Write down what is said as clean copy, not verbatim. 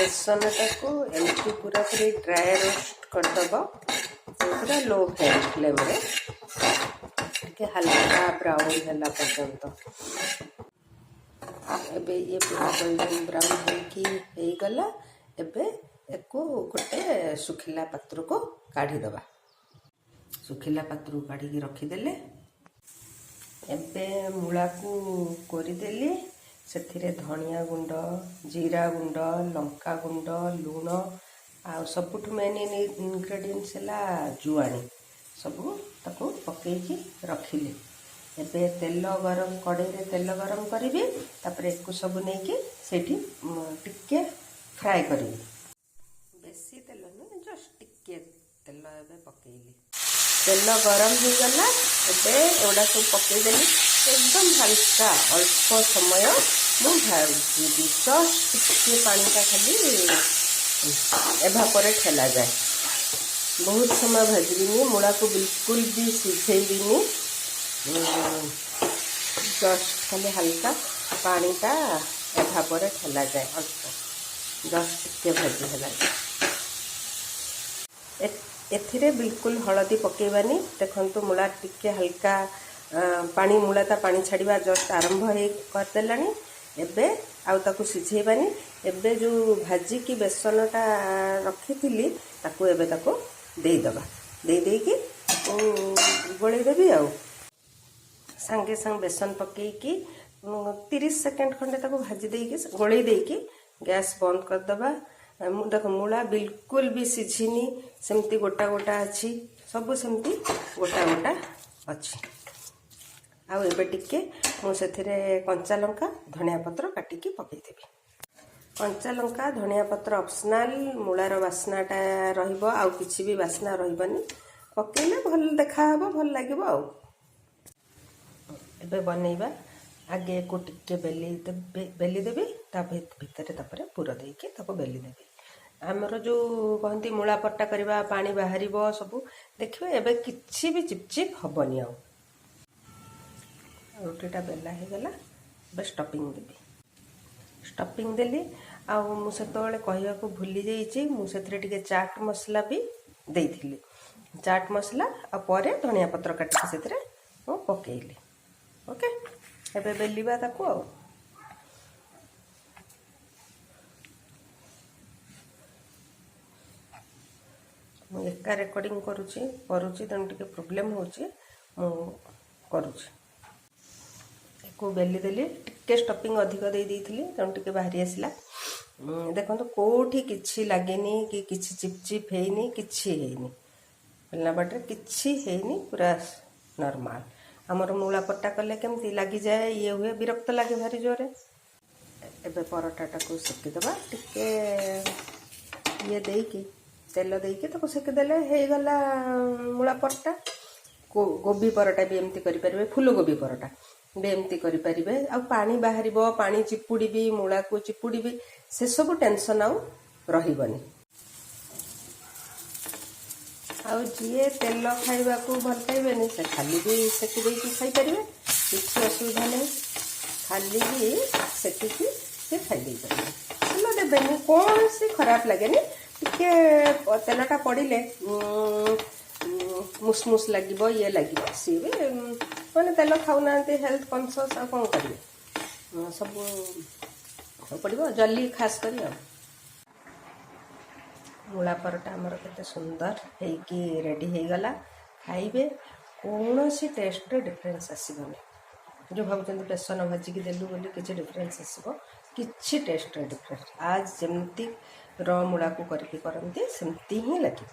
बेसनटा को एमती पूरा पूरी ड्राई रोस्ट करदब पूरा लो फ्लेम रे टे हल्का ब्राउन है पर्यंत। एबे ये पूरा गोल्डन ब्राउन हो गला। एबे एको गोटे सुखिला पात्र को काढ़ी दबा। सुखिला पात्र को काढ़ी रखीदेले एबे मूला को कोरीदेली से धनिया गुंड जीरा गुंड लंका गुंड लुण आ सबुठ मेन इनग्रेडिएंट्स है जुआणी सबू ताको पकईकी रखिले। एबे तेल गरम कड़े तेल गरम करी तापर एक सब नहीं सेठी टिके फ्राए करी। बेसी तेल नुह जस्ट टिके तेल एबे पकईली। तेल गरम हो गला। एबे एगुड़ा सब पकईदेली एकदम हल्का अल्प समय मुझी जस्ट टिके पानीटा खाली एभापोरेट हैला जाए। बहुत समय भाजबिनी मूला को बिल्कुल भी सिझेबिनी जस्ट खाली हल्का पानीटा एभापोरेट हैला जाए अल्प जस्ट टिके भाजी हैला जाए। एथिरे बिल्कुल हलदी पकेबानी। देखंतु मूला टिके हल्का पानी मूलाता पानी छाड़वा जस्ट आरंभ हो करदेलानी। एबे आउ ताकू सिझेबानी। एबे जो भाजी की बेसनटा रखी थी ताकू एबे ताकू दे दबा। दे देकी गोले देबी आउ संगे संग बेसन पकेकी 30 सेकेंड खंडे ताकू भाजी देकी गोले देकी गैस बंद कर दबा। देख मूला बिल्कुल भी सिझिनी सेमती गोटा गोटा अच्छी सबू सेमती गोटा गोटा अच्छी। आउ एबे टिके मुझे कंचा लंका धनिया पत्र काटिकी पकईदेवी। कंचा लंका धनिया पत्र ऑप्शनल। मूलार बास्नाटा रहिबो आउ किछि भी बास्ना रहिबनी। पकईले भल देखा हबो भल लागिबो। आउ एबे बनैबा आगे को टिके बेली देवी भितर तापर पुर देकी ताको बेली देवी। आमर जो कहती मूला पट्टा करवा पानी बाहर सबू देखिए एबे किछि भी चिपचिप हबनी। आउ रोटीटा बेला हो गला। बस स्टफिंग देवी। स्टफिंग देली आउ मुझे कहवा को भूली जाइए मुझे चाट मसला भी देइथिली। चाट मसला आ परे धनिया पत्र काटिकी से पकईली। ओके एबे बेलिबा ताकू। आउ एका रेकर्डिंग करुच्ची तेणु टिके प्रोब्लेम होची करुच्ची। को बेली देली टिके स्टफिंग अधिक दे देइथिली तेणु टिके बाहरी आसला। देखो कोठी किछि लागेनी कि किछि चिपचिप हेनी किछि हेनी बेलना बाटे किछि हेनी पूरा नॉर्मल। हमर मूला पट्टा कले केमती लागी जाए ये हुए विरक्त लगे भारी जोरे। एबे परोटाटा को सेकी दबा टिके ये देकी तेल देकी ताको सेकी देले हे गला मूला परोटा। गोभी परोटा भी एमती करि परिबे। फूल गोभी परोटा भी एमती करि परिबे। आ पानी बाहर पानी चिपुड़ी मूला को चिपुड़ी से सब टेंशन आउ रहिबनी। आउ जी तेल खाइबा को भल पाइबेनी से खाली भी सेकी देकी खाई परिबे किछि असुविधा नहीं। खाली भी सेकी से खाई दे परिबे। तेल देबेनी कौन सी खराब लगेनी। टिके तेलटा पड़िले मुसमुस लगे ये लगे सी भी मैंने तेल खाऊना हेल्थ कॉन्शियस आ कौन करेंगे सब पड़ो जल्दी खास कर। मूला परोटा आमर केते सुंदर हेकी रेडी हो गला। खाइबे कौन सी टेस्ट डिफरेंस आसबनी। जो भावुं बेसन भाजिकी देलु बोली किसी डिफरेंस आसब किसी टेस्ट डिफरेंस आज जमती र मूला को करती सेमती ही लगे।